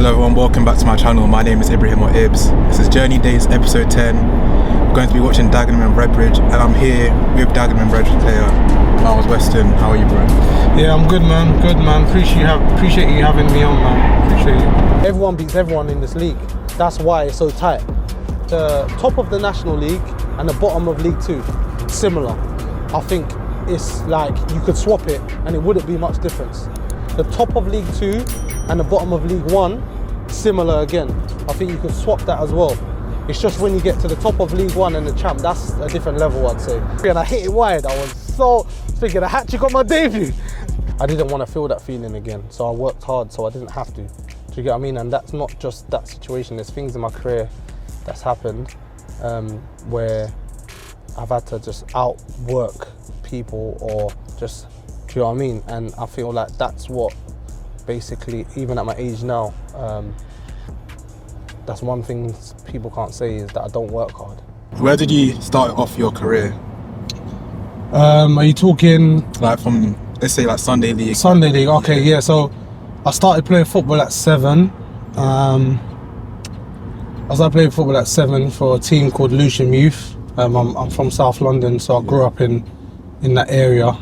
Hello everyone, welcome back to my channel. My name is Ibrahim or Ibs. This is Journey Days episode 10. We're going to be watching Dagenham and Redbridge, and I'm here with Dagenham and Redbridge player Miles Weston. How are you, bro? Yeah, I'm good, man. Good, man. Appreciate you having me on, man. Appreciate you. Everyone beats everyone in this league. That's why it's so tight. The top of the National League and the bottom of League 2, similar. I think it's like you could swap it and it wouldn't be much difference. The top of League 2 and the bottom of League 1, similar again. I think you could swap that as well. It's just when you get to the top of League 1 and the champ, that's a different level, I'd say. And I hit it wide. I was so thinking a hat-trick on my debut. I didn't want to feel that feeling again, so I worked hard so I didn't have to. Do you get what I mean? And that's not just that situation. There's things in my career that's happened where I've had to just outwork people or just, do you know what I mean? And I feel like that's what basically, even at my age now, that's one thing people can't say is that I don't work hard. Where did you start off your career? Are you talking like from, let's say, like Sunday League? Sunday League, okay, yeah. So I started playing football at 7. I started playing football at 7 for a team called Lucian Youth. I'm from South London, so I grew up in that area.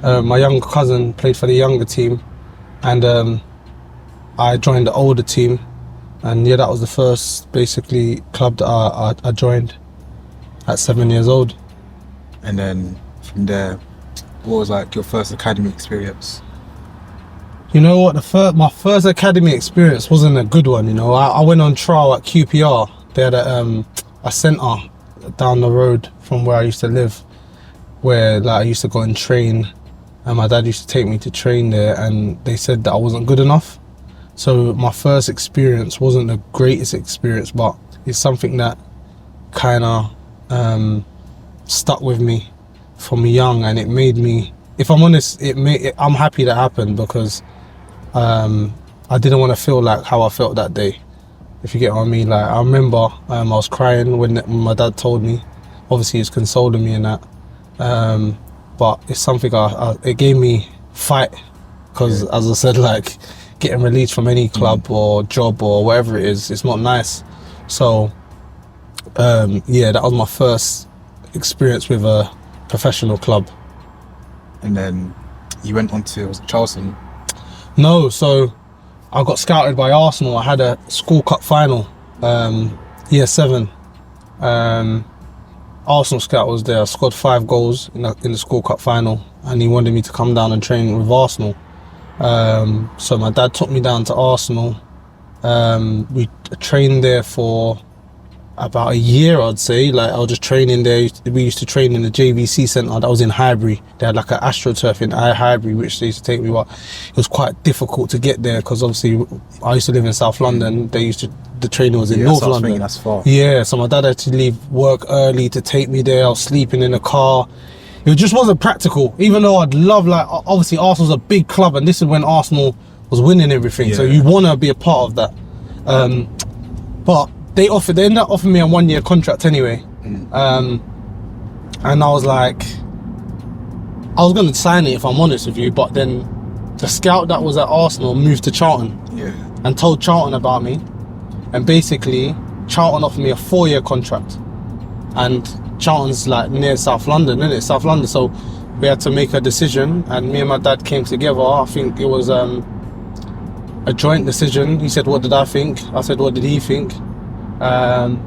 My younger cousin played for the younger team, and I joined the older team. And yeah, that was the first basically club that I joined at 7 years old. And then from there, what was like your first academy experience? You know what, my first academy experience wasn't a good one, you know. I went on trial at QPR. They had a centre down the road from where I used to live, where like I used to go and train, and my dad used to take me to train there, and they said that I wasn't good enough. So my first experience wasn't the greatest experience, but it's something that kind of stuck with me from young, and it made me, if I'm honest, I'm happy that happened because I didn't want to feel like how I felt that day, if you get what I mean. Like I remember I was crying when my dad told me. Obviously he was consoling me and that, but it's something it gave me fight, because as I said, like getting released from any club or job or whatever it is, it's not nice. So yeah, that was my first experience with a professional club. And then you went on to, was it Charleston? No, so I got scouted by Arsenal. I had a school cup final, year 7. Arsenal scout was there. I scored 5 goals in the school cup final, and he wanted me to come down and train with Arsenal. So my dad took me down to Arsenal. We trained there for about a year, I'd say. Like I was just training there. We used to train in the JVC centre that was in Highbury. They had like an AstroTurf in Highbury, which they used to take me. But it was quite difficult to get there because obviously I used to live in South London. The training was in North London. That's far. Yeah, so my dad had to leave work early to take me there. I was sleeping in the car. It just wasn't practical, even though I'd love, like, obviously Arsenal's a big club, and this is when Arsenal was winning everything, yeah. So you want to be a part of that. But they ended up offering me a 1-year contract anyway. And I was like, I was going to sign it if I'm honest with you, but then the scout that was at Arsenal moved to Charlton, yeah, and told Charlton about me. And basically, Charlton offered me a 4-year contract. And Charlton's like near South London, isn't it? South London. So we had to make a decision, and me and my dad came together. I think it was a joint decision. He said, what did I think? I said, what did he think? And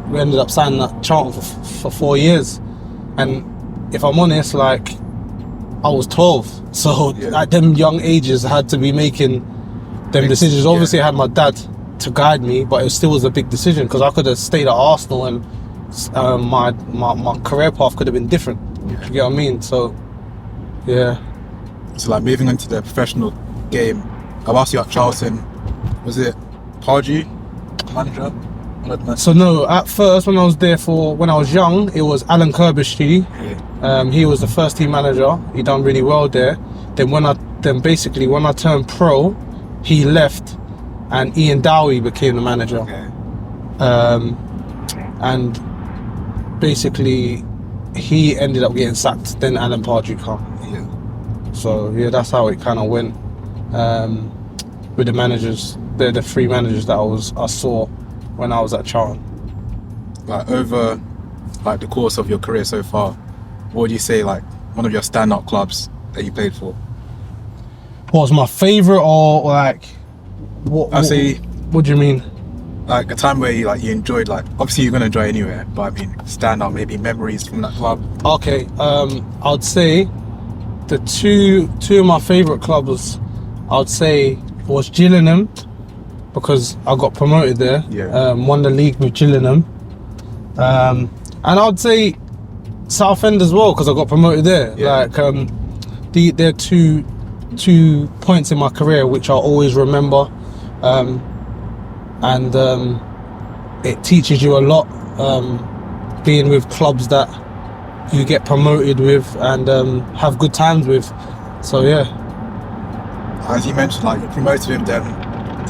we ended up signing at Charlton for 4 years. And if I'm honest, like I was 12. So yeah, at them young ages, I had to be making them decisions. Obviously, I had my dad to guide me, but it still was a big decision because I could have stayed at Arsenal and my career path could have been different. Yeah. You get what I mean? So yeah. So like moving into the professional game, I've asked you at Charlton, was it Pardew manager? So no, at first when I was there when I was young, it was Alan Kirbishley. Yeah. He was the first team manager. He done really well there. Then basically when I turned pro, he left and Ian Dowie became the manager. Okay. And basically he ended up getting sacked, then Alan Pardew come. Yeah. So yeah, that's how it kind of went. with the managers. They're the three managers that I saw when I was at Charlton. Like over like the course of your career so far, what would you say like one of your standout clubs that you played for? What was my favourite, or like what? I'd say, what do you mean? Like a time where you enjoyed, like obviously you're gonna enjoy anywhere, but I mean standout maybe memories from that club. Okay, I'd say the two of my favourite clubs, I'd say, was Gillingham, because I got promoted there. Yeah. Won the league with Gillingham. And I'd say Southend as well, because I got promoted there. Yeah. Like they're two points in my career which I'll always remember. And it teaches you a lot, being with clubs that you get promoted with and have good times with. So yeah. As you mentioned, like you're promoted with them,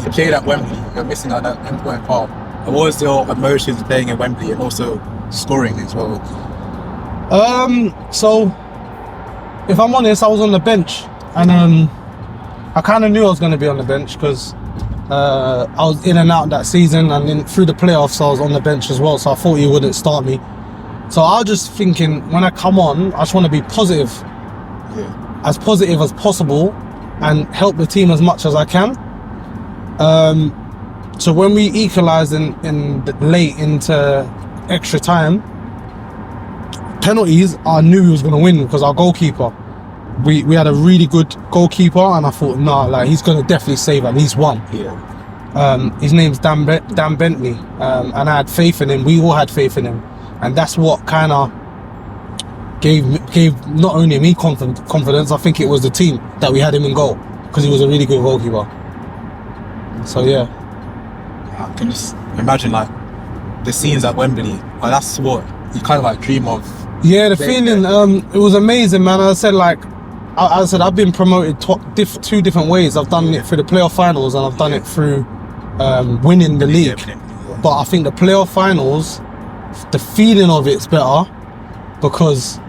you played at Wembley, you're missing out that important part. And what was your emotions playing in Wembley and also scoring as well? So if I'm honest, I was on the bench, and I kind of knew I was going to be on the bench because I was in and out that season, and then through the playoffs I was on the bench as well, so I thought he wouldn't start me. So I was just thinking, when I come on, I just want to be positive, as positive as possible, and help the team as much as I can. So when we equalised in late into extra time, penalties, I knew he was going to win because our goalkeeper, we had a really good goalkeeper, and I thought, nah, like he's going to definitely save at least one. His name's Dan Bentley, and I had faith in him. We all had faith in him, and that's what kind of gave not only me confidence. I think it was the team that we had him in goal, because he was a really good goalkeeper. So yeah, I can just imagine like the scenes at Wembley. Like that's what you kind of like dream of. Yeah, the feeling, it was amazing, man. I said, like, I said, I've been promoted two different ways. I've done it through the playoff finals, and I've done it through winning the league. But I think the playoff finals, the feeling of it's better because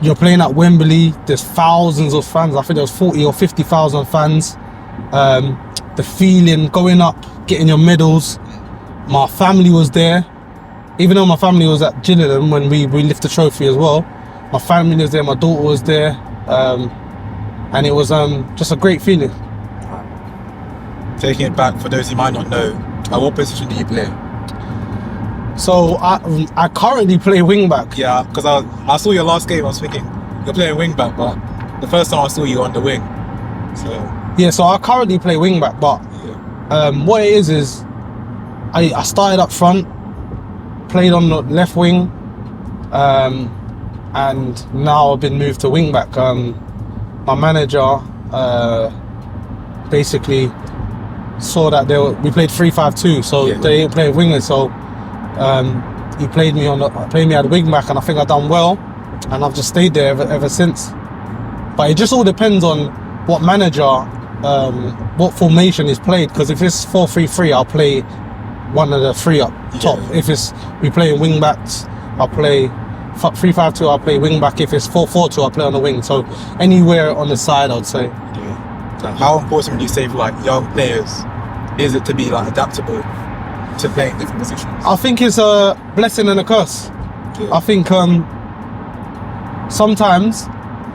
you're playing at Wembley. There's thousands of fans. I think there was 40 or 50,000 fans. The feeling, going up, getting your medals. My family was there. Even though my family was at Gillingham when we lifted the trophy as well, my family was there, my daughter was there, and it was just a great feeling. Taking it back, for those who might not know, at what position do you play? So I currently play wing back. Yeah, because I saw your last game, I was thinking, you're playing wing back, but the first time I saw you on the wing. So I currently play wing back, but what it is I started up front, played on the left wing, and now I've been moved to wing back. My manager basically saw that we played 3-5-2, so they didn't play wingers. So he played me at wing back, and I think I've done well, and I've just stayed there ever since. But it just all depends on what manager, what formation is played. Because if it's 4-3-3, I'll play one of the three up top. If we play wing backs, I'll play 3-5-2. I'll play wing back. If it's 4-4-2, I'll play on the wing. So anywhere on the side, I'd say. So how important would you say for like young players is it to be like adaptable to playing different positions? I think it's a blessing and a curse. I think sometimes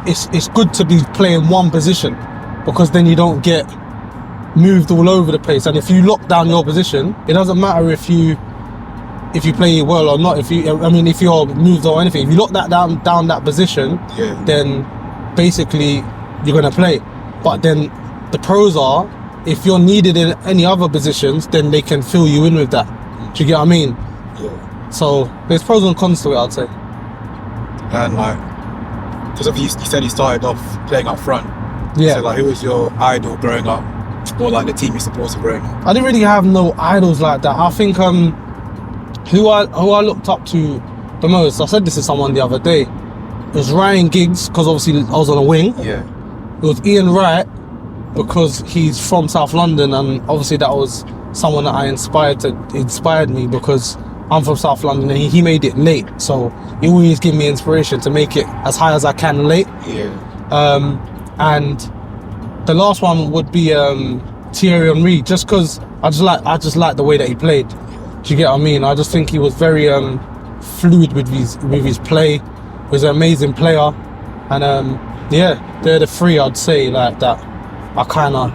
it's good to be playing one position, because then you don't get moved all over the place. And if you lock down your position, it doesn't matter if you play well or not. If you're moved or anything, if you lock that down that position, then basically you're gonna play. But then the pros are, if you're needed in any other positions, then they can fill you in with that. Do you get what I mean? So there's pros and cons to it, I'd say. And like, because you said you started off playing up front. So like, who was your idol growing up, or like the team you supported growing up? I didn't really have no idols like that. I think who I looked up to the most, I said this to someone the other day, it was Ryan Giggs, because obviously I was on a wing. It was Ian Wright, because he's from South London, and obviously that was someone that inspired me, because I'm from South London, and he made it late, so he always give me inspiration to make it as high as I can late. And the last one would be Thierry Henry, just because I just like the way that he played. Do you get what I mean? I just think he was very fluid with his play. He was an amazing player, and yeah, they're the three I'd say like that I kind of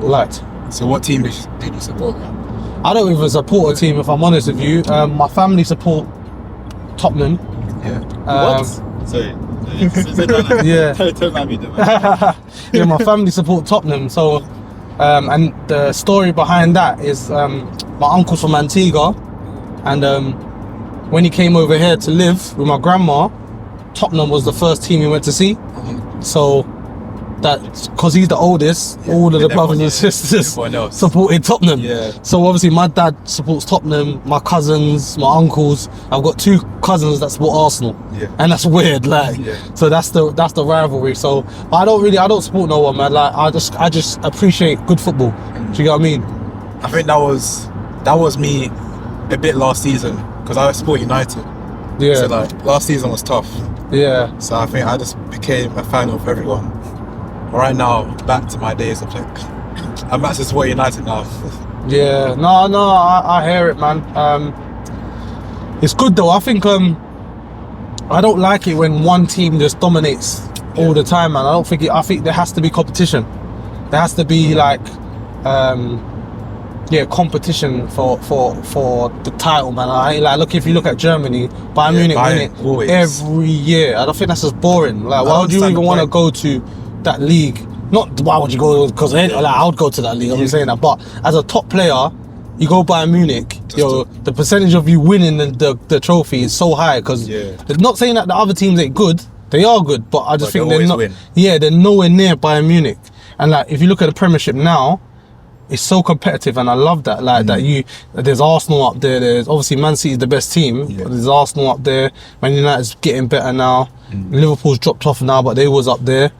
liked. So what team did you support? I don't even support a team, if I'm honest with you. My family support Tottenham. Yeah. What? Sorry. Yeah. Don't mind me, though. Yeah, my family support Tottenham. So, and the story behind that is my uncle's from Antigua, and when he came over here to live with my grandma, Tottenham was the first team he went to see. So that, because he's the oldest, all of the brothers and sisters supported Tottenham. Yeah. So obviously my dad supports Tottenham, my cousins, my uncles. I've got 2 cousins that support Arsenal. Yeah. And that's weird, like. Yeah. So that's the rivalry. So but I don't support no one, man. Like I just appreciate good football. Do you get what I mean? I think that was me a bit last season, because I support United. Yeah. So like last season was tough. Yeah. So I think I just became a fan of everyone. Right now, back to my days of like, I'm back to support United now. Yeah, no, I hear it, man. It's good though. I think I don't like it when one team just dominates all the time, man. I think there has to be competition. There has to be like, competition for the title, man. If you look at Germany, Bayern Munich win it every year. I don't think that's just boring. Like, why would you even want to go to that league? Not why would you go, because I would go to that league, I'm saying that, but as a top player, you go Bayern Munich, the percentage of you winning the trophy is so high, because they're not saying that the other teams ain't good, they are good, but I just think they're not, they're nowhere near Bayern Munich. And like, if you look at the Premiership now, it's so competitive, and I love that. Like there's Arsenal up there. There's obviously Man City is the best team. But there's Arsenal up there. Man United's getting better now. Liverpool's dropped off now, but they was up there.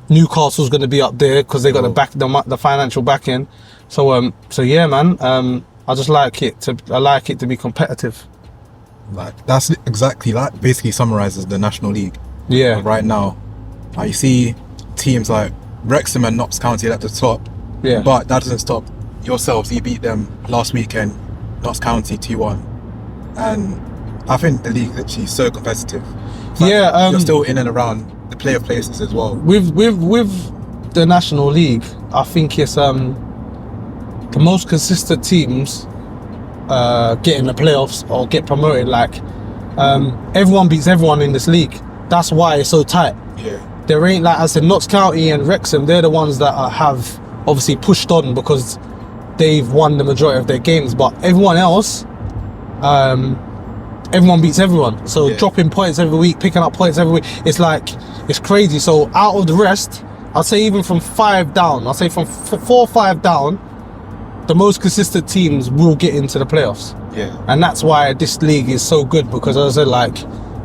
Newcastle's going to be up there because they got the financial backing. So yeah, man. I just like it to be competitive. Like that's exactly like basically summarizes the National League. Yeah. Right now, like, you see teams like Wrexham and Notts County at the top. Yeah. But that doesn't stop yourselves. You beat them last weekend, Notts County 2-1, and I think the league is actually so competitive. Like, you're still in and around the playoff places as well. With the National League, I think it's the most consistent teams get in the playoffs or get promoted. Like everyone beats everyone in this league. That's why it's so tight. Yeah. There ain't, like I said, Notts County and Wrexham, they're the ones that have obviously pushed on because they've won the majority of their games, but everyone else, everyone beats everyone. So dropping points every week, picking up points every week, it's crazy. So out of the rest, I'd say even from 5 down, I'll say from 4 or 5 down, the most consistent teams will get into the playoffs. Yeah. And that's why this league is so good, because as I said, like,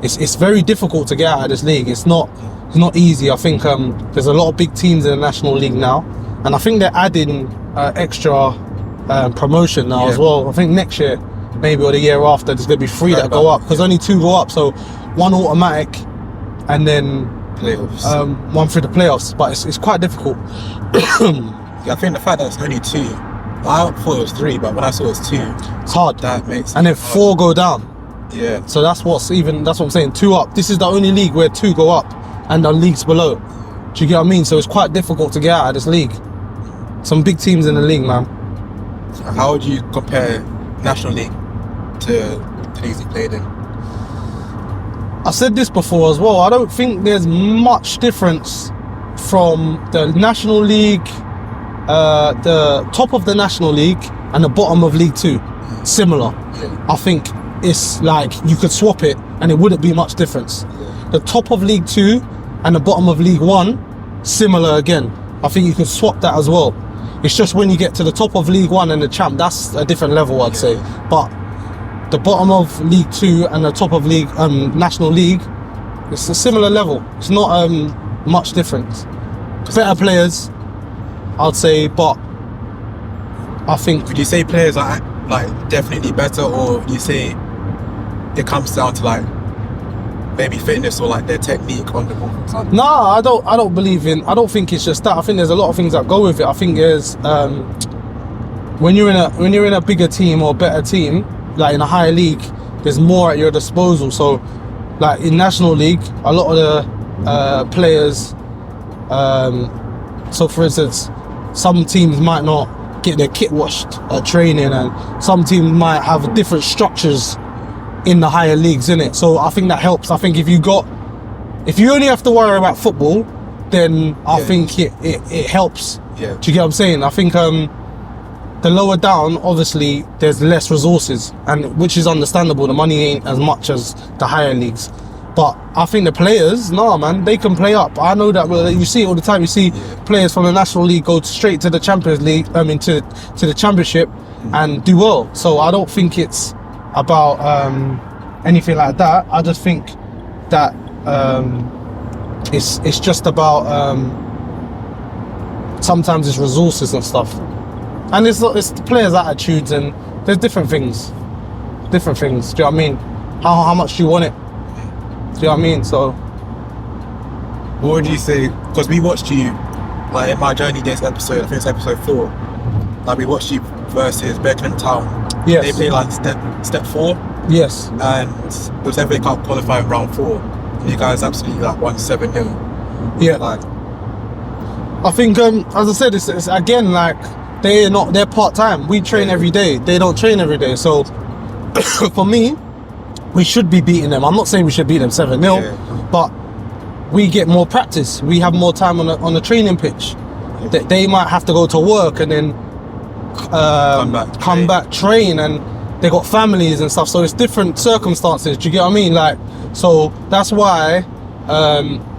it's very difficult to get out of this league. It's not easy. I think there's a lot of big teams in the National League now, and I think they're adding extra promotion now as well. I think next year, maybe, or the year after, there's going to be 3 that go up, because only 2 go up. So 1 automatic, and then playoffs. 1 through the playoffs. But it's quite difficult. I think the fact that it's only 2, I thought it was 3, but when I saw it was 2, it's hard. That makes and then 4 go down. Yeah. So that's what I'm saying. 2 up. This is the only league where 2 go up, and the leagues below. Do you get what I mean? So it's quite difficult to get out of this league. Some big teams in the league, man. How would you compare National League to the leagues you played in? I said this before as well. I don't think there's much difference from the National League, the top of the National League and the bottom of League 2. Similar. Yeah. I think it's like you could swap it and it wouldn't be much difference. Yeah. The top of League 2 and the bottom of League 1, similar again. I think you could swap that as well. It's just when you get to the top of League 1 and the champ, that's a different level, I'd say. But the bottom of League 2 and the top of League National League, it's a similar level. It's not much difference. Better players, I'd say, but I think... Would you say players are like definitely better, or would you say it comes down to like maybe fitness or like their technique on the ball, for example? No, I don't think it's just that. I think there's a lot of things that go with it. I think there's when you're in a bigger team or better team, like in a higher league, there's more at your disposal. So like in National League, a lot of the players, so for instance, some teams might not get their kit washed at training, and some teams might have different structures in the higher leagues, innit? So I think that helps. I think if you only have to worry about football, then I think it helps. Yeah. Do you get what I'm saying? I think the lower down, obviously there's less resources, and which is understandable. The money ain't as much as the higher leagues. But I think the players, man, they can play up. I know that. Well, you see it all the time. You see players from the National League go straight to the Champions League, to the Championship, and do well. So I don't think it's about anything like that. I just think that it's just about sometimes it's resources and stuff, and it's the players' attitudes, and there's different things. Do you know what I mean? How much do you want it? Do you know what I mean? So, what would you say? Because we watched you, like in my Journey Days episode, I think it's episode 4. Like we watched you versus Beckham Town. yes, They play like step 4, yes, and it was FA Cup qualifying round 4. And you guys absolutely like won 7-0. yeah. Like, I think, as I said, it's again like they're part time. We train every day. They don't train every day. So for me, we should be beating them. I'm not saying we should beat them 7-0, but we get more practice. We have more time on the training pitch. They might have to go to work and then come back, train, and they got families and stuff. So it's different circumstances. Do you get what I mean? Like, so that's why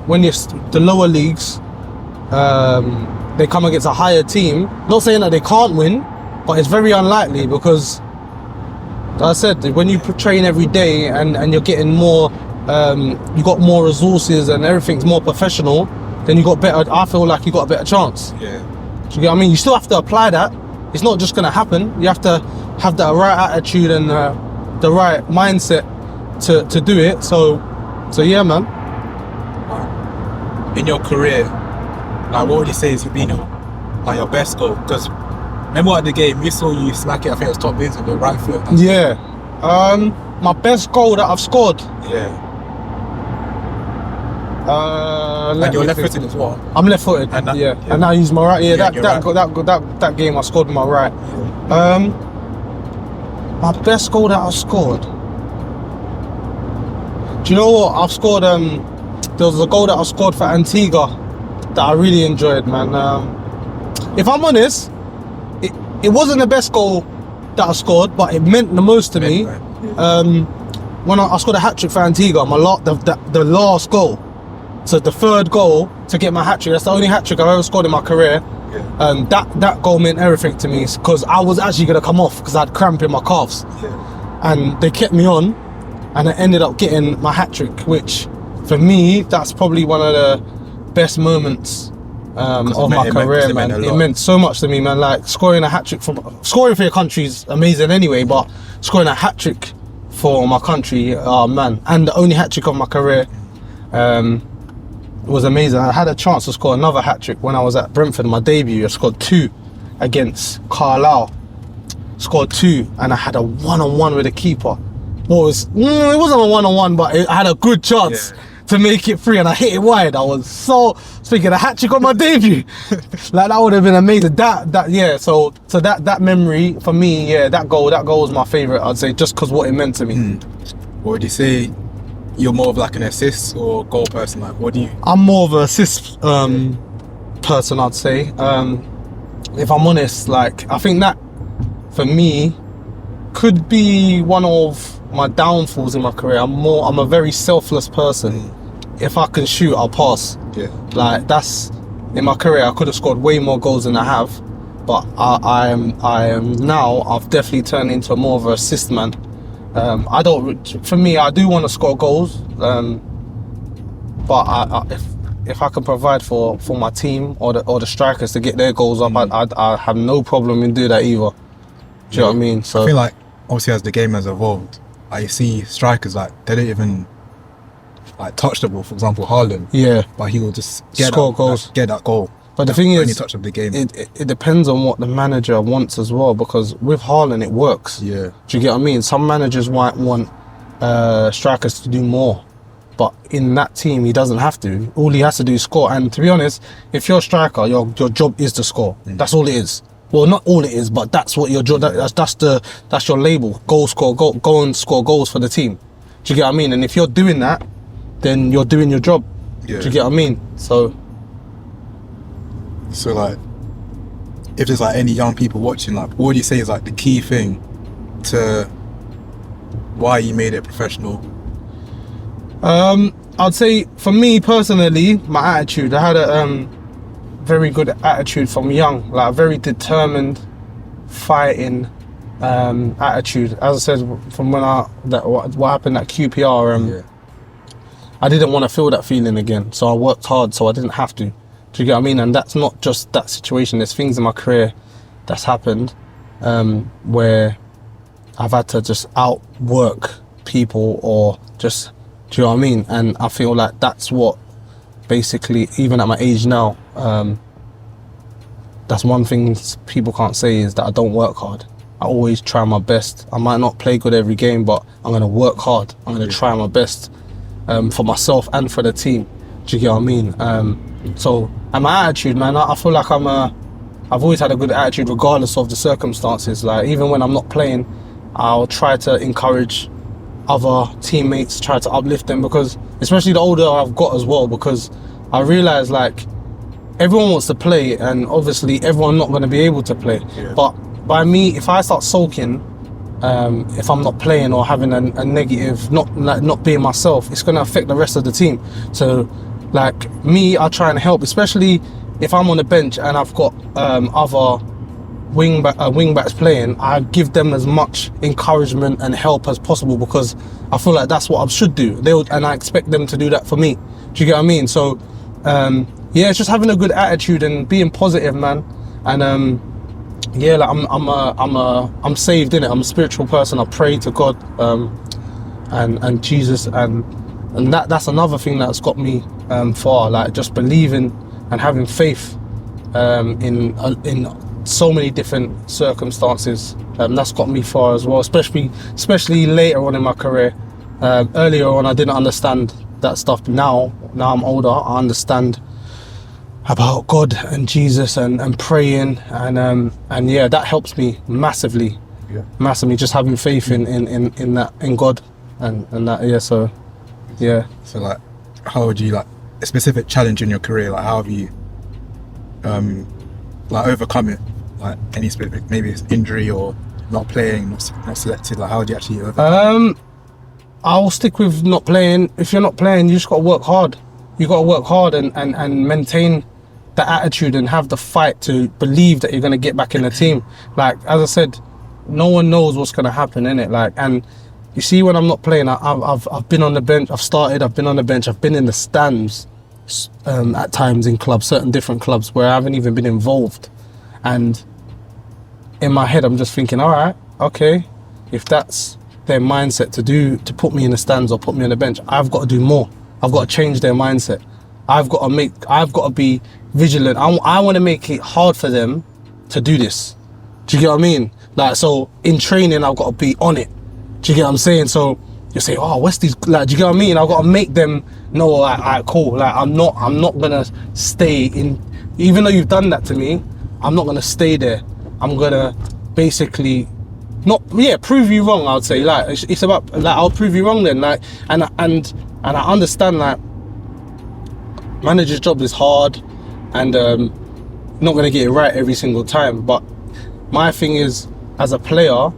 when the lower leagues, they come against a higher team. Not saying that they can't win, but it's very unlikely because, like I said, when you train every day and you're getting more, you got more resources and everything's more professional, then you got better. I feel like you got a better chance. yeah. Do you get what I mean? You still have to apply that. It's not just gonna happen. You have to have that right attitude and the right mindset to do it. So yeah, man. In your career, like what would you say has been like your best goal? Because remember at the game, we saw you smack it. I think it was top bins with the right foot. Yeah. My best goal that I've scored. Yeah. And you're left-footed as well. I'm left-footed. And that, And I use my right. Yeah, Yeah, that game I scored with my right. My best goal that I've scored. Do you know what? I've scored. There was a goal that I scored for Antigua that I really enjoyed, man. If I'm honest, it wasn't the best goal that I scored, but it meant the most to me. When I scored a hat-trick for Antigua, the last goal. So the third goal to get my hat-trick. That's the only hat-trick I've ever scored in my career. And that goal meant everything to me because I was actually going to come off because I had cramp in my calves. And they kept me on, and I ended up getting my hat-trick, which for me, that's probably one of the best moments of my career, man. It meant so much to me, man. Like scoring a hat-trick scoring for your country is amazing anyway, but scoring a hat-trick for my country, oh man, and the only hat-trick of my career, was amazing. I had a chance to score another hat-trick when I was at Brentford, my debut. I scored 2 against Carlisle. Scored 2, and I had a one-on-one with the keeper. It wasn't a one-on-one, but I had a good chance to make it 3, and I hit it wide. I was so speaking a hat-trick on my debut. Like that would have been amazing. So that memory for me, that goal was my favourite. I'd say just because what it meant to me. What would you say? You're more of like an assist or goal person? Like, what do you? I'm more of an assist person, I'd say. If I'm honest, like I think that for me could be one of my downfalls in my career. I'm a very selfless person. If I can shoot, I'll pass. Like that's in my career. I could have scored way more goals than I have, but I am now. I've definitely turned into more of an assist man. For me, I do want to score goals, but if I can provide for my team or the strikers to get their goals up, I have no problem in doing that either. Do you know what I mean? So I feel like obviously as the game has evolved, I see strikers like they don't even like touch the ball. For example, Haaland. Yeah. But he will just get Score goals. get that goal. But the thing Only is, touch of the game. it depends on what the manager wants as well, because with Haaland it works. Yeah. Do you get what I mean? Some managers might want strikers to do more, but in that team he doesn't have to. All he has to do is score. And to be honest, if you're a striker, your job is to score. That's all it is. Well, not all it is, but that's what your job. That's your label. Go and score goals for the team. Do you get what I mean? And if you're doing that, then you're doing your job. Yeah. Do you get what I mean? So like, if there's like any young people watching, like, what would you say is like the key thing to why you made it professional? I'd say for me personally, my attitude. I had a very good attitude from young, like a very determined, fighting attitude. As I said, from when what happened at QPR, I didn't want to feel that feeling again, so I worked hard so I didn't have to. Do you get what I mean? And that's not just that situation. There's things in my career that's happened where I've had to just outwork people, or just, do you know what I mean? And I feel like that's what basically, even at my age now, that's one thing people can't say, is that I don't work hard. I always try my best. I might not play good every game, but I'm going to work hard. I'm going to try my best for myself and for the team. Do you get what I mean? And my attitude, man, I feel like I've always had a good attitude regardless of the circumstances. Like, even when I'm not playing, I'll try to encourage other teammates, try to uplift them, because especially the older I've got as well, because I realise, like, everyone wants to play, and obviously everyone's not going to be able to play. Yeah. But by me, if I start sulking, if I'm not playing or having a negative, not being myself, it's going to affect the rest of the team. So, like, me, I try and help, especially if I'm on the bench and I've got other wing backs playing. I give them as much encouragement and help as possible, because I feel like that's what I should do. And I expect them to do that for me. Do you get what I mean? So, it's just having a good attitude and being positive, man. And like, I'm saved in it. I'm a spiritual person. I pray to God and Jesus, and that's another thing that's got me far. Like, just believing and having faith in so many different circumstances. That's got me far as well, especially later on in my career. Earlier on, I didn't understand that stuff. Now I'm older, I understand about God and Jesus and praying, and that helps me massively. Massively, just having faith in that, in God and that. So like, how would you, like, a specific challenge in your career, like, how have you like overcome it? Like, any specific, maybe it's injury or not playing, not selected, like, how would you actually overcome I'll stick with not playing. If you're not playing, you just got to work hard. You got to work hard and maintain the attitude and have the fight to believe that you're going to get back in the team. Like, as I said, no one knows what's going to happen, innit? Like, and you see, when I'm not playing, I've been on the bench. I've been on the bench. I've been in the stands at times in clubs, certain different clubs, where I haven't even been involved. And in my head, I'm just thinking, all right, okay, if that's their mindset to put me in the stands or put me on the bench, I've got to do more. I've got to change their mindset. I've got to be vigilant. I want to make it hard for them to do this. Do you get what I mean? Like, so in training, I've got to be on it. Do you get what I'm saying? So you say, oh, Westy's, like, do you get what I mean? I've got to make them know, like, cool. Like, I'm not gonna stay in, even though you've done that to me, I'm not gonna stay there. I'm gonna basically prove you wrong. I would say, like, it's about, like, I'll prove you wrong then. Like, and I understand that manager's job is hard, and not gonna get it right every single time. But my thing is, as a player,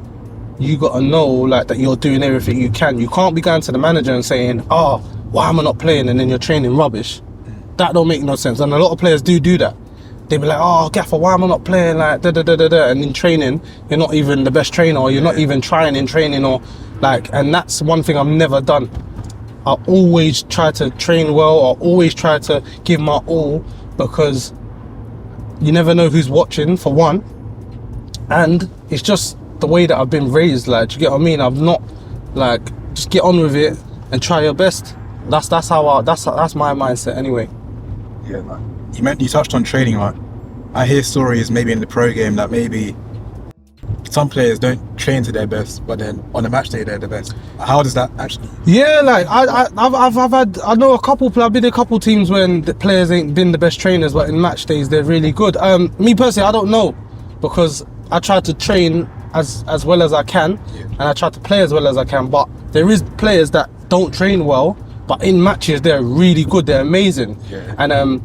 you got to know, like, that you're doing everything you can. You can't be going to the manager and saying, oh, why am I not playing? And then you're training rubbish. That don't make no sense. And a lot of players do that. They be like, oh, Gaffer, why am I not playing? Like, and in training, you're not even the best trainer, or you're not even trying in training, or like, and that's one thing I've never done. I always try to train well. I always try to give my all, because you never know who's watching, for one. And it's just the way that I've been raised. Like, do you get what I mean? I'm not, like, just get on with it and try your best. That's my mindset anyway. Yeah, man. You touched on training, right? I hear stories maybe in the pro game that maybe some players don't train to their best, but then on a match day they're the best. How does that actually? Yeah, like I know I've been in a couple teams when the players ain't been the best trainers, but in match days they're really good. Me personally, I don't know, because I try to train as well as I can, and I try to play as well as I can. But there is players that don't train well, but in matches they're really good. They're amazing, and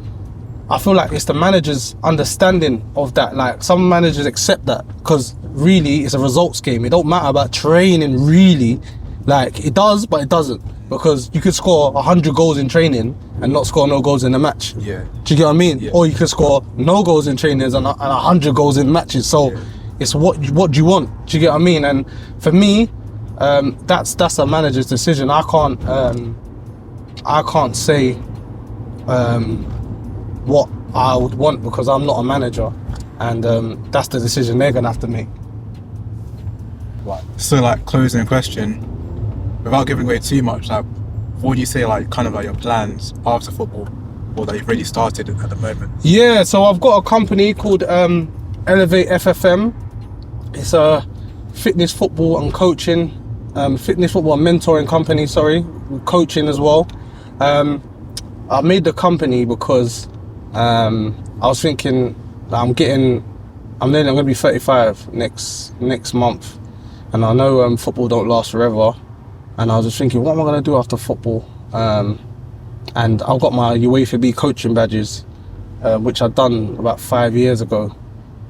I feel like it's the manager's understanding of that. Like, some managers accept that because really it's a results game. It don't matter about training, really. Like, it does, but it doesn't, because you could score 100 goals in training and not score no goals in a match. Yeah. Do you get what I mean? Yeah. Or you could score no goals in trainings and 100 goals in matches. So it's what do you want? Do you get what I mean? And for me, that's a manager's decision. I can't say what I would want, because I'm not a manager, and that's the decision they're gonna have to make. Right. So, like, closing question, without giving away too much, like, what would you say, like, kind of like your plans after football, or that you've already started at the moment? Yeah, so I've got a company called Elevate FFM. It's a fitness, football and coaching, fitness, football and mentoring company, coaching as well. I made the company because I was thinking I'm going to be 35 next month, and I know football don't last forever, and I was just thinking, what am I going to do after football? And I've got my UEFA B coaching badges, which I'd done about 5 years ago,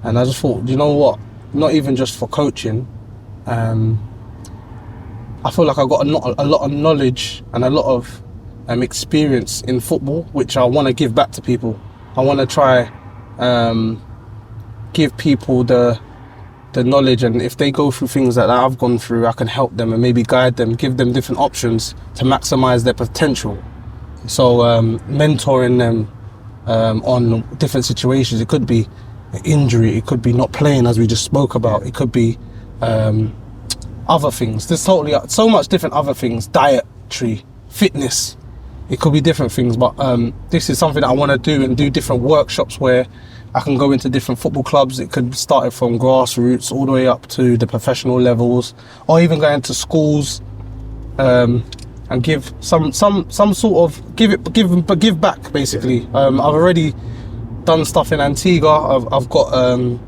and I just thought, you know what, not even just for coaching, I feel like I got a lot of knowledge and a lot of experience in football, which I want to give back to people. I want to try give people the knowledge, and if they go through things that I've gone through, I can help them and maybe guide them, give them different options to maximize their potential. So mentoring them on different situations. It could be an injury, it could be not playing, as we just spoke about, it could be other things. There's so much different other things, dietary, fitness. It could be different things, but this is something that I want to do, and do different workshops where I can go into different football clubs. It could start from grassroots all the way up to the professional levels, or even going to schools and give some sort of give back, basically. I've already done stuff in Antigua. I've got I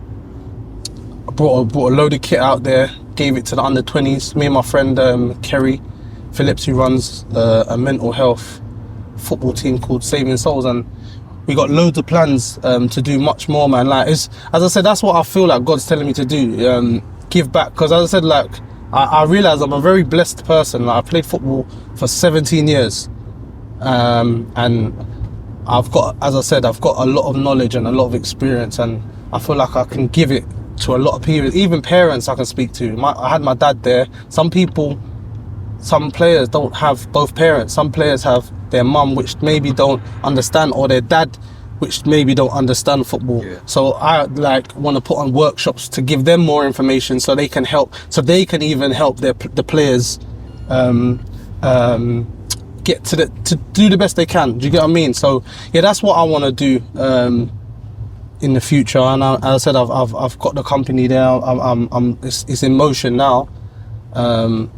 brought a load of kit out there, gave it to the under 20s. Me and my friend Kerry Phillips, who runs a mental health football team called Saving Souls, and we got loads of plans to do much more, man. Like, as I said, that's what I feel like God's telling me to do, give back, because as I said, like, I realise I'm a very blessed person. Like, I played football for 17 years, and I've got, as I said, I've got a lot of knowledge and a lot of experience, and I feel like I can give it to a lot of people, even parents I can speak to. I had my dad there. Some players don't have both parents. Some players have their mum, which maybe don't understand, or their dad, which maybe don't understand football. Yeah. So I want to put on workshops to give them more information, so they can help, so they can even help the players get to do the best they can. Do you get what I mean? So yeah, that's what I want to do in the future. And as I said, I've got the company there. It's in motion now.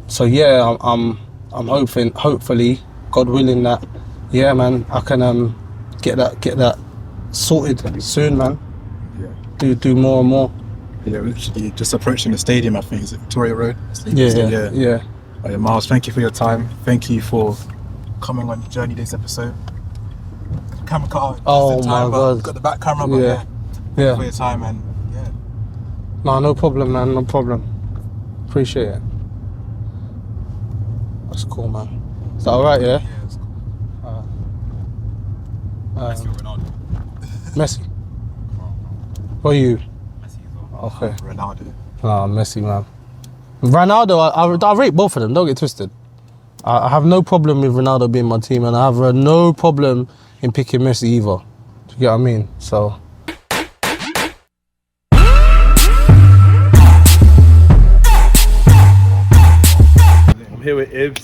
So yeah, I'm hopefully, God willing, that, yeah, man, I can get that sorted soon, man. Yeah. Do more and more. Yeah, we're literally just approaching the stadium. I think is it Victoria Road? Yeah. Oh, yeah, Miles, thank you for your time. Thank you for coming on the journey this episode. Camera cut out. Oh my God. Got the back camera, but yeah. Thank you for your time, and yeah. No problem, man. No problem. Appreciate it. That's cool, man. Is that alright, yeah? Yeah, it's cool. Messi or Ronaldo? Messi. Or you? Messi as well. Okay. Ronaldo. Nah, Messi, man. Ronaldo, I rate both of them, don't get twisted. I have no problem with Ronaldo being my team, and I have no problem in picking Messi either. Do you get what I mean? So... I'm here with Ibs.